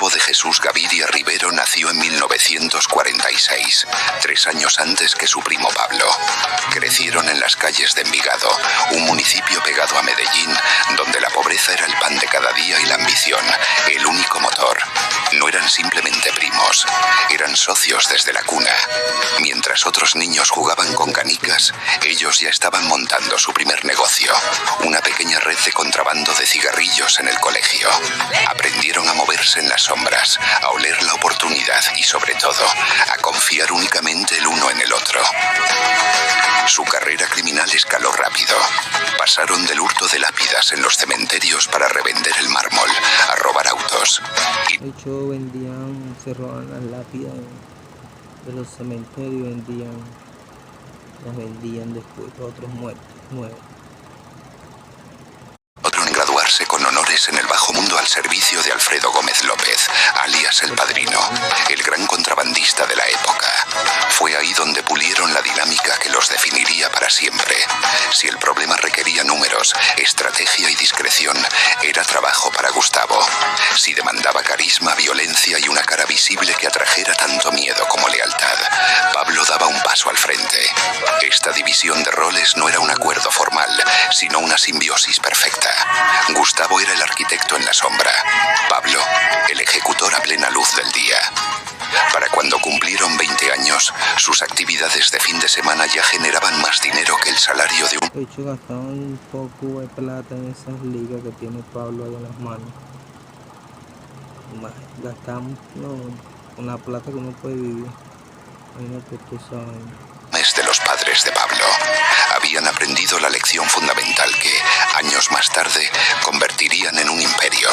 Gustavo de Jesús Gaviria Rivero nació en 1946, 3 años antes que su primo Pablo. Crecieron en las calles de Envigado, un municipio pegado a Medellín, donde la pobreza era el pan de cada día y la ambición, el único motor. No eran simplemente primos, eran socios desde la cuna. Mientras otros niños jugaban con canicas, ellos ya estaban montando su primer negocio, una pequeña red de contrabando de cigarrillos en el colegio. Aprendieron a moverse en las sombras, a oler la oportunidad y, sobre todo, a confiar únicamente el uno en el otro. Su carrera criminal escaló rápido. Pasaron del hurto de lápidas en los cementerios para revender el mármol, a robar autos. De hecho, se robaban las lápidas de los cementerios, las vendían después a otros muertos nuevos. En graduarse con honores en el bajo mundo al servicio de Alfredo Gómez López, alias El Padrino, el gran contrabandista de la época. Fue ahí donde pulieron la dinámica que los definiría para siempre. Si el problema requería números, estrategia y discreción, era trabajo para Gustavo. Si demandaba carisma, violencia y una cara visible que atrajera tanto miedo como lealtad, Pablo daba un paso al frente. Esta división de roles no era un acuerdo formal, sino una simbiosis perfecta. Gustavo era el arquitecto en la sombra, Pablo, el ejecutor a plena luz del día. Para cuando cumplieron 20 años, sus actividades de fin de semana ya generaban más dinero que el salario de un... De hecho, gastaban un poco de plata en esas ligas que tiene Pablo ahí en las manos. Gastamos una plata que uno puede vivir. Imagínate tú sabes. De los padres de Pablo habían aprendido la lección fundamental que, años más tarde, convertirían en un imperio.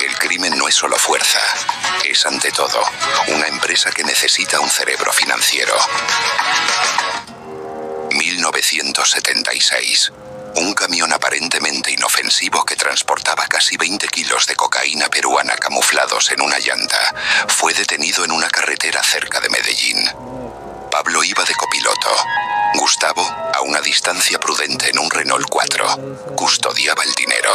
El crimen no es solo fuerza, es ante todo una empresa que necesita un cerebro financiero. 1976. Un camión aparentemente inofensivo que transportaba casi 20 kilos de cocaína peruana camuflados en una llanta fue detenido en una carretera cerca de Medellín. Pablo iba de copiloto. Gustavo, a una distancia prudente en un Renault 4, custodiaba el dinero.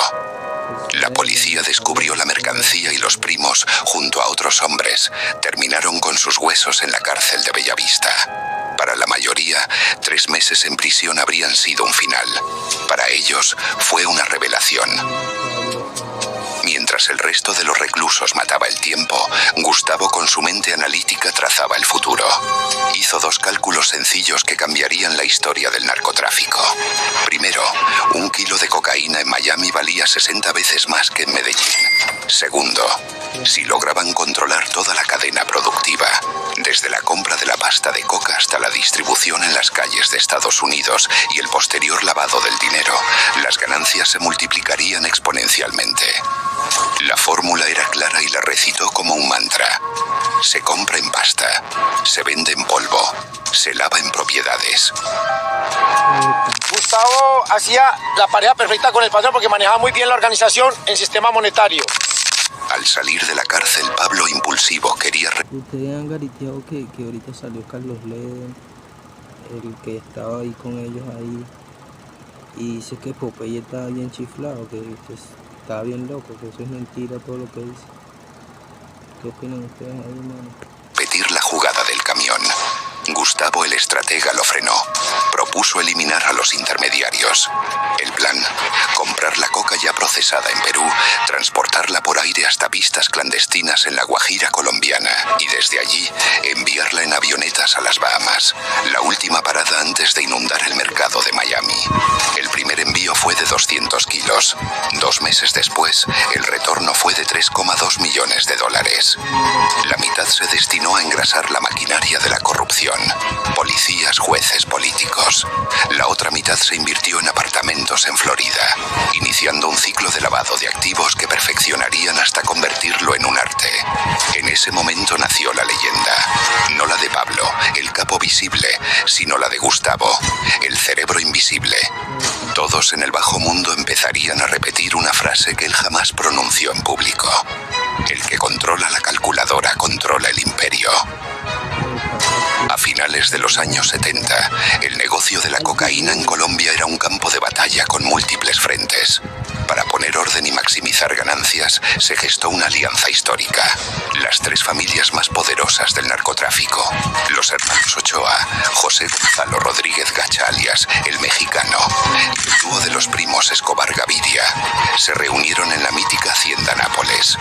La policía descubrió la mercancía y los primos, junto a otros hombres, terminaron con sus huesos en la cárcel de Bellavista. Para la mayoría, 3 meses en prisión habrían sido un final. Para ellos, fue una revelación. Mientras el resto de los reclusos mataba el tiempo, Gustavo con su mente analítica trazaba el futuro. Hizo 2 cálculos sencillos que cambiarían la historia del narcotráfico. Primero, 1 kilo de cocaína en Miami valía 60 veces más que en Medellín. Segundo, si lograban controlar toda la cadena productiva, desde la compra de la pasta de coca hasta la distribución en las calles de Estados Unidos y el posterior lavado del dinero, las ganancias se multiplicarían exponencialmente. La fórmula era clara y la recitó como un mantra. Se compra en pasta, se vende en polvo, se lava en propiedades. Gustavo hacía la pareja perfecta con el patrón porque manejaba muy bien la organización en sistema monetario. Al salir de la cárcel, Pablo impulsivo quería... Ustedes han gariteado que ahorita salió Carlos Leden, el que estaba ahí con ellos ahí, y dice que Popeye está bien chiflado, que está bien loco, que eso es mentira todo lo que dice. ¿Qué opinan ustedes ahí, hermano? Repetir la jugada del camión. Gustavo, el estratega, lo frenó. Propuso eliminar a los intermediarios. El plan, comprar la coca ya procesada en Perú, transportarla por aire hasta pistas clandestinas en la Guajira colombiana y desde allí enviarla en avionetas a las Bahamas, la última parada antes de inundar el mercado de Miami. El primer envío fue de 200 kilos. 2 meses después, el retorno fue de $3,2 millones. La mitad se destinó a engrasar la maquinaria de la corrupción. Policías, jueces, políticos. La otra mitad se invirtió en apartamentos en Florida, iniciando un ciclo de lavado de activos que perfeccionarían hasta convertirlo en un arte. En ese momento nació la leyenda, no la de Pablo, el capo visible, sino la de Gustavo, el cerebro invisible. Todos en el bajo mundo empezarían a repetir una frase que él jamás pronunció en público. El que controla la calculadora controla el imperio. A finales de los años 70, el negocio de la cocaína en Colombia era un campo de batalla con múltiples frentes. Para poner poner orden y maximizar ganancias, se gestó una alianza histórica. Las tres familias más poderosas del narcotráfico, los hermanos Ochoa, José Gonzalo Rodríguez Gacha alias El Mexicano, y el dúo de los primos Escobar Gaviria, se reunieron en la mítica hacienda Nápoles.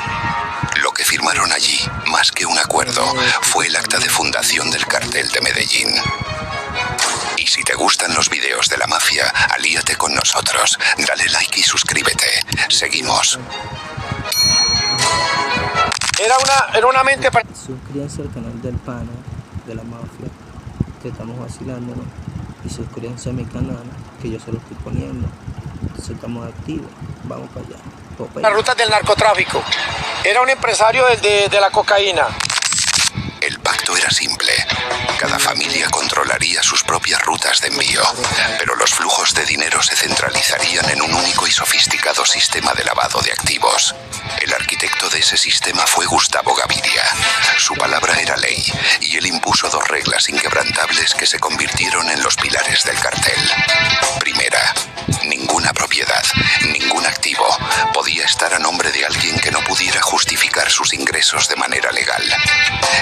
Lo que firmaron allí, más que un acuerdo, fue el acta de fundación del cartel de Medellín. Y si te gustan los videos de la mafia, alíate con nosotros. Dale like y suscríbete. Seguimos. Era una mente para... Suscríbanse al canal del pana de la mafia, que estamos vacilándonos. Y suscríbanse a mi canal, que yo se lo estoy poniendo. Entonces estamos activos. Vamos para allá. Popeye. las rutas del narcotráfico. Era un empresario de la cocaína. El pacto era simple. Cada familia controlaría sus propias rutas de envío, pero los flujos de dinero se centralizarían en un único y sofisticado sistema de lavado de activos. El arquitecto de ese sistema fue Gustavo Gaviria. Su palabra era ley, y él impuso dos reglas inquebrantables que se convirtieron en los pilares del cartel. Primera, ninguna propiedad, ningún activo podía estar a nombre de alguien que no pudiera justificar sus ingresos de manera legal.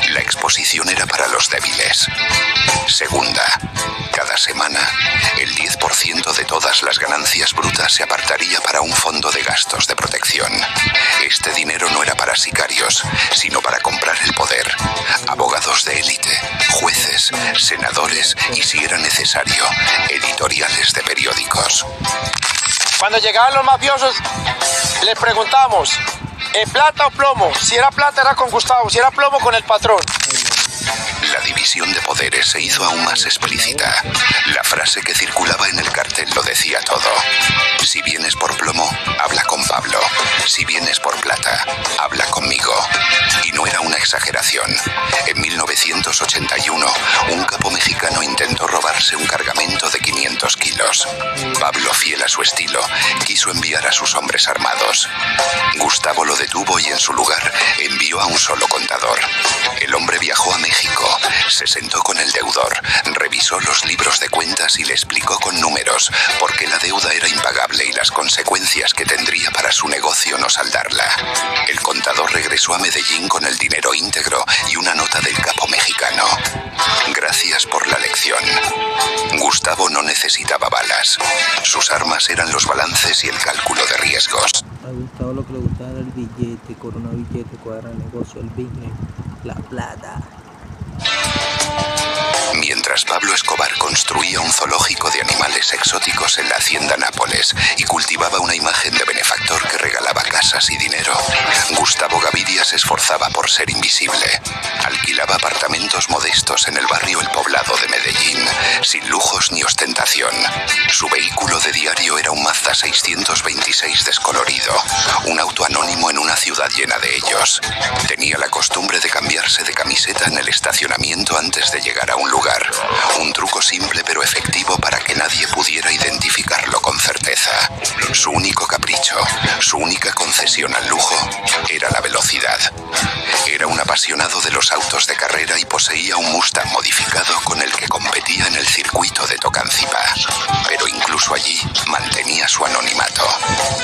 La exposición era para los débiles. Segunda, cada semana, el 10% de todas las ganancias brutas se apartaría para un fondo de gastos de protección. Este dinero no era para sicarios, sino para comprar el poder. Abogados de élite, jueces, senadores y, si era necesario, editoriales de periódicos. Cuando llegaban los mafiosos, les preguntamos, ¿plata o plomo? Si era plata era con Gustavo, si era plomo con el patrón. La división de poderes se hizo aún más explícita. La frase que circulaba en el cartel lo decía todo. Si vienes por plomo, habla con Pablo. Si vienes por plata, habla conmigo. Y no era una exageración. En 1981, un capo mexicano intentó robarse un cargamento de 500 kilos. Pablo, fiel a su estilo, quiso enviar a sus hombres armados. Gustavo lo detuvo y en su lugar envió a un solo contador. El hombre viajó a México, se sentó con el deudor, revisó los libros de cuentas y le explicó con números por qué la deuda era impagable y las consecuencias que tendría para su negocio no saldarla. El contador regresó a Medellín con el dinero íntegro y una nota del capo mexicano. Gracias por la lección. Gustavo no necesitaba balas. Sus armas eran los balances y el cálculo de riesgos. A Gustavo lo que le gustaba era el billete, corona billete, cuadra negocio, el business, la plata. Mientras Pablo Escobar construía un zoológico de animales exóticos en la hacienda Nápoles y cultivaba una imagen de benefactor que regalaba casas y dinero, Gustavo Gaviria se esforzaba por ser invisible. Alquilaba apartamentos modestos en el barrio El Poblado de Medellín, sin lujos ni ostentación. Su vehículo de diario era un Mazda 626 descolorido, un auto anónimo en una ciudad llena de ellos. Tenía la costumbre de cambiarse de camiseta en el estacionamiento antes de llegar a un lugar. Un truco simple pero efectivo para que nadie pudiera identificarlo con certeza. Su único capricho, su única concesión al lujo, era la velocidad. Era un apasionado de los autos de carrera y poseía un Mustang modificado con el que competía en el circuito de Tocancipá. Pero incluso allí mantenía su anonimato.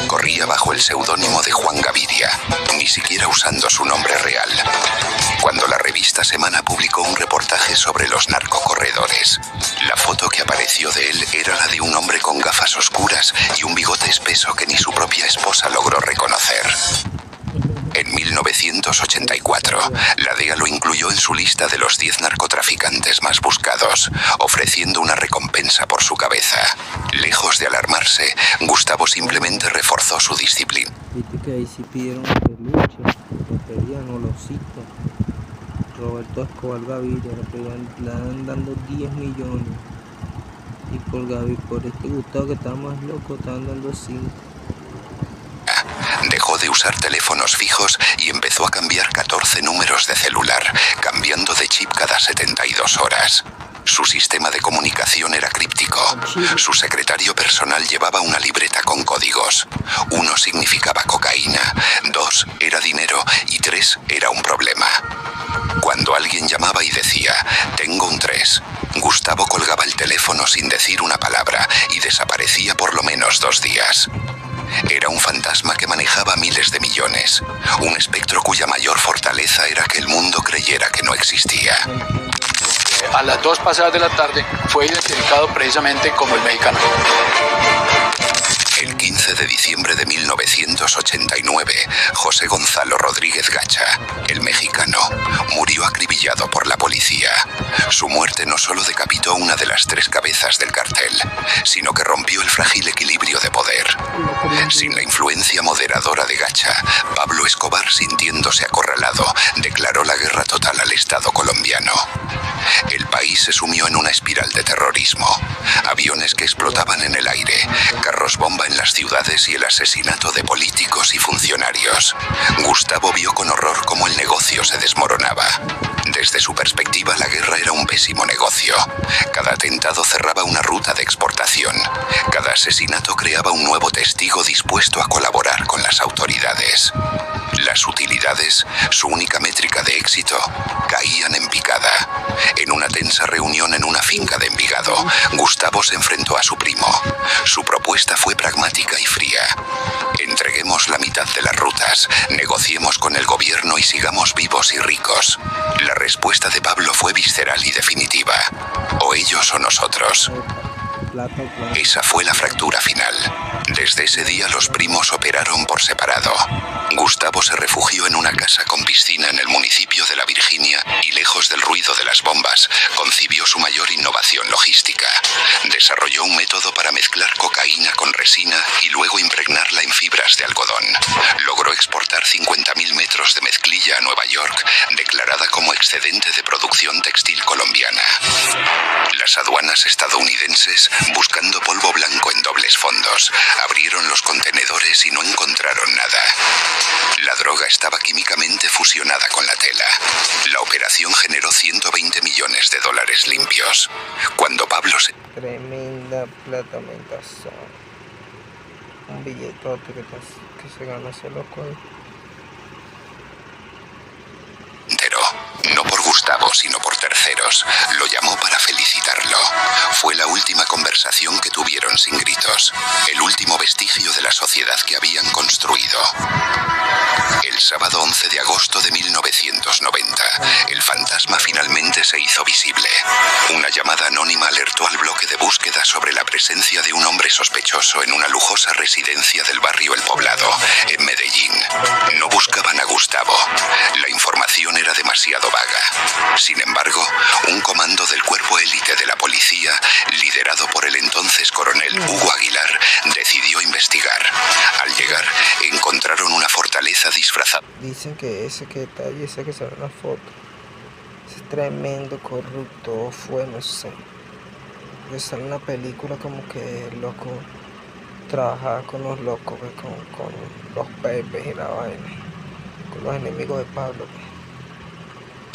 Corría bajo el seudónimo de Juan Gaviria, ni siquiera usando su nombre real. Cuando la revista Semana publicó un reportaje sobre los narcocorredores, la foto que apareció de él era la de un hombre con gafas oscuras y un bigote espeso que ni su propia esposa logró reconocer. En 1984, la DEA lo incluyó en su lista de los 10 narcotraficantes más buscados, ofreciendo una recompensa por su cabeza. Lejos de alarmarse, Gustavo simplemente reforzó su disciplina. Viste que ahí sí pidieron peluche, lo pedían olorcito. Roberto Escobar Gaviria le andan dando 10 millones. Y por este Gustavo que está más loco, estaban dando 5. Dejó de usar teléfonos fijos y empezó a cambiar 14 números de celular, cambiando de chip cada 72 horas. Su sistema de comunicación era críptico. Su secretario personal llevaba una libreta con códigos. 1 significaba cocaína, 2 era dinero y 3 era un problema. Cuando alguien llamaba y decía, tengo un 3, Gustavo colgaba el teléfono sin decir una palabra y desaparecía por lo menos 2 días. Era un fantasma que manejaba miles de millones. Un espectro cuya mayor fortaleza era que el mundo creyera que no existía. A las 2 pasadas de la tarde fue identificado precisamente como el mexicano. El 15 de diciembre de 1989, José Gonzalo Rodríguez Gacha, el mexicano, murió acribillado por la policía. Su muerte no solo decapitó una de las 3 cabezas del cartel, sino que rompió el frágil equilibrio de poder. Sin la influencia moderadora de Gacha, Pablo Escobar, sintiéndose acorralado, declaró la guerra total al Estado colombiano. El país se sumió en una espiral de terrorismo. Aviones que explotaban en el aire, carros bomba en las ciudades y el asesinato de políticos y funcionarios. Gustavo vio con horror cómo el negocio se desmoronaba. Desde su perspectiva, la guerra era un pésimo negocio. Cada atentado cerraba una ruta de exportación. Cada asesinato creaba un nuevo testigo dispuesto a colaborar con las autoridades. Las utilidades, su única métrica de éxito, caían en picada. En una tensa reunión en una finca de Envigado, Gustavo se enfrentó a su primo. Su propuesta fue pragmática y fría. Entreguemos la mitad de las rutas, negociemos con el gobierno y sigamos vivos y ricos. La respuesta de Pablo fue visceral y definitiva. O ellos o nosotros. Esa fue la fractura final. Desde ese día los primos operaron por separado. Gustavo se refugió en una casa con piscina en el municipio de La Virginia y, lejos del ruido de las bombas, concibió su mayor innovación logística. Desarrolló un método para mezclar cocaína con resina y luego impregnarla en fibras de algodón. Logró exportar 50.000 metros de mezclilla a Nueva York, declarada como excedente de producción textil colombiana. Las aduanas estadounidenses, buscando polvo blanco en dobles fondos, abrieron los contenedores y no encontraron nada. La droga estaba químicamente fusionada con la tela. La operación generó $120 millones limpios. Cuando Pablo se... Tremenda plata, mentaza. Un billetote que se gana ese loco ahí. No por Gustavo, sino por terceros, lo llamó para felicitarlo. Fue la última conversación que tuvieron sin gritos, el último vestigio de la sociedad que habían construido. El sábado 11 de agosto de 1990, el fantasma finalmente se hizo visible. Una llamada anónima alertó al bloque de búsqueda sobre la presencia de un hombre sospechoso en una lujosa residencia del barrio El Poblado, en Medellín. No buscaban a Gustavo. La información era demasiado vaga. Sin embargo, un comando del cuerpo élite de la policía, liderado por el entonces coronel Hugo Aguilar, decidió investigar. Al llegar, encontraron una fortaleza disfrazada. Dicen que ese que está ahí, ese que sale en la foto, es tremendo corrupto, fue, no sé. Que sale en una película como que el loco trabajaba con los locos, con los pepes y la vaina, con los enemigos de Pablo.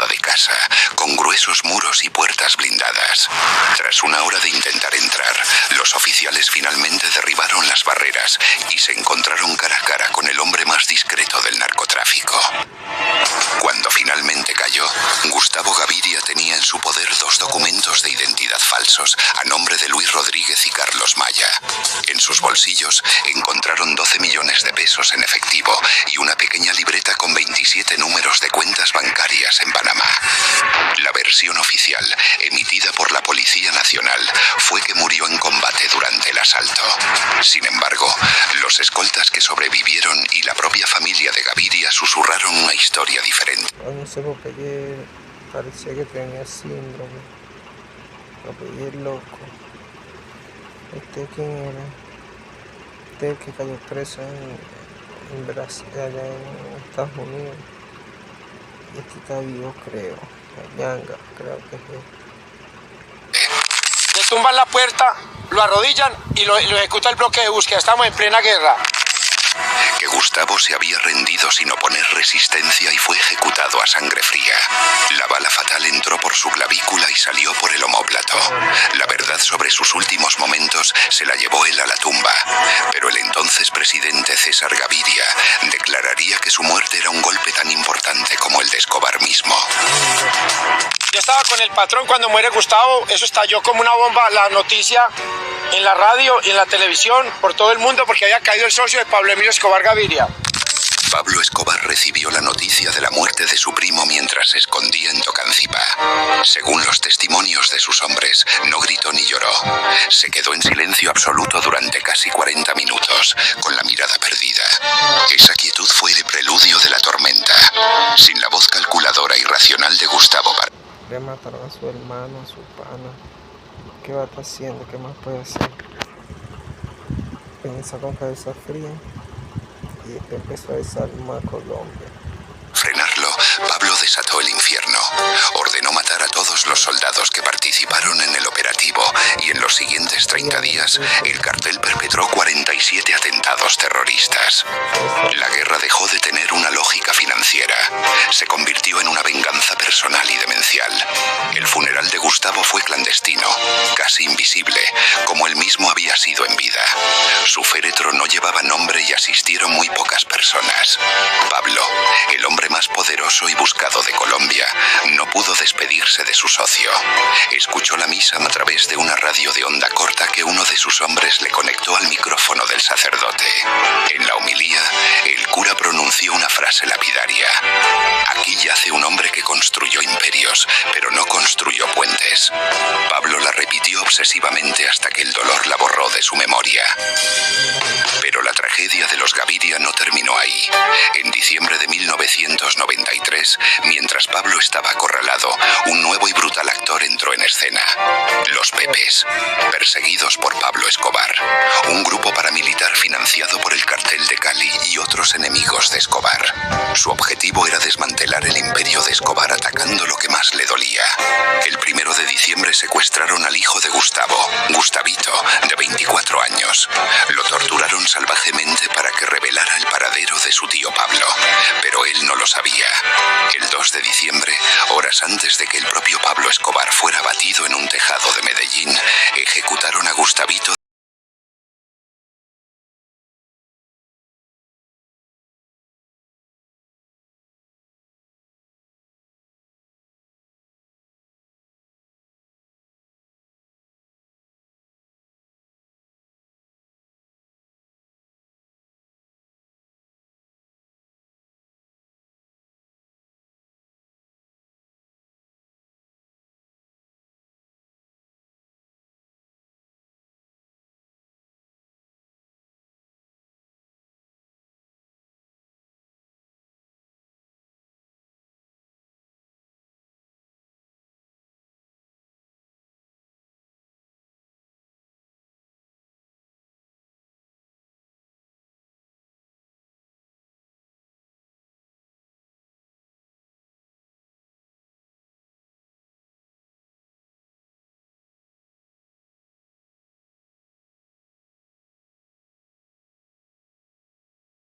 De casa, con gruesos muros y puertas blindadas. Tras una hora de intentar entrar, los oficiales finalmente derribaron las barreras y se encontraron cara a cara con el hombre más discreto del narcotráfico. Cuando finalmente cayó, Gustavo Gaviria tenía en su poder 2 documentos de identidad falsos a nombre de Luis Rodríguez y Carlos Maya. En sus bolsillos encontraron 12 millones de pesos en efectivo y una pequeña libreta con 27 números de cuentas bancarias en Panamá. La versión oficial, emitida por la Policía Nacional, fue que murió en combate durante el asalto. Sin embargo, los escoltas que sobrevivieron y la propia familia de Gaviria susurraron una historia diferente. No sé, Popeye parecía que tenía síndrome. Popeye loco. ¿Quién era? El que cayó preso en Brasil, allá en Estados Unidos. Y este está vivo, creo. Ñanga, creo que es. Le tumban la puerta, lo arrodillan y lo ejecuta el bloque de búsqueda. Estamos en plena guerra. Que Gustavo se había rendido sin oponer resistencia y fue ejecutado a sangre fría. La bala fatal entró por su clavícula y salió por el omóplato. La verdad sobre sus últimos momentos se la llevó él a la tumba, pero el entonces presidente César Gaviria declararía que su muerte era un golpe tan importante como el de Escobar mismo. Yo estaba con el patrón cuando muere Gustavo, eso estalló como una bomba, la noticia en la radio y en la televisión por todo el mundo porque había caído el socio de Pablo Emilio Escobar Gaviria. Pablo Escobar recibió la noticia de la muerte de su primo mientras se escondía en Tocancipá. Según los testimonios de sus hombres, no gritó ni lloró. Se quedó en silencio absoluto durante casi 40 minutos, con la mirada perdida. Esa quietud fue el preludio de la tormenta. Sin la voz calculadora y racional de Gustavo Barbosa. Le mataron a su hermano, a su pana. ¿Qué va a estar haciendo? ¿Qué más puede hacer? Piensa con cabeza fría y empezó a desarmar Colombia. Frenarlo, Pablo desató el infierno. Ordenó matar a todos los soldados que participaron en el operativo y en los siguientes 30 días el cartel perpetró 47 atentados terroristas. La guerra dejó de tener una lógica financiera. Se convirtió en una venganza personal y demencial. El funeral de Gustavo fue clandestino, casi invisible, como él mismo había sido en vida. Su féretro no llevaba nombre y asistieron muy pocas personas. Pablo, el hombre más poderoso y buscado de Colombia, no pudo despedirse de su socio. Escuchó la misa a través de una radio de onda corta que uno de sus hombres le conectó al micrófono del sacerdote. En la homilía, el cura pronunció una frase lapidaria. Aquí yace un hombre que construyó imperios, pero no construyó puentes. Pablo la repitió obsesivamente hasta que el dolor la borró de su memoria. Pero la tragedia de los Gaviria no terminó ahí. En diciembre de 1993, mientras Pablo estaba acorralado, un nuevo y brutal actor entró en escena. Los Pepes, perseguidos por Pablo Escobar, un grupo paramilitar financiado por el cartel de Cali y otros enemigos de Escobar. Su objetivo era desmantelar el imperio de Escobar atacando lo que más le dolía. El 1 de diciembre secuestraron al hijo de Gustavo, Gustavito, de 24 años. Lo torturaron salvajemente para que revelara el paradero de su tío Pablo, pero él no lo sabía. El 2 de diciembre, horas antes de que el propio Pablo Escobar fuera abatido en un tejado de Medellín, ejecutaron a Gustavito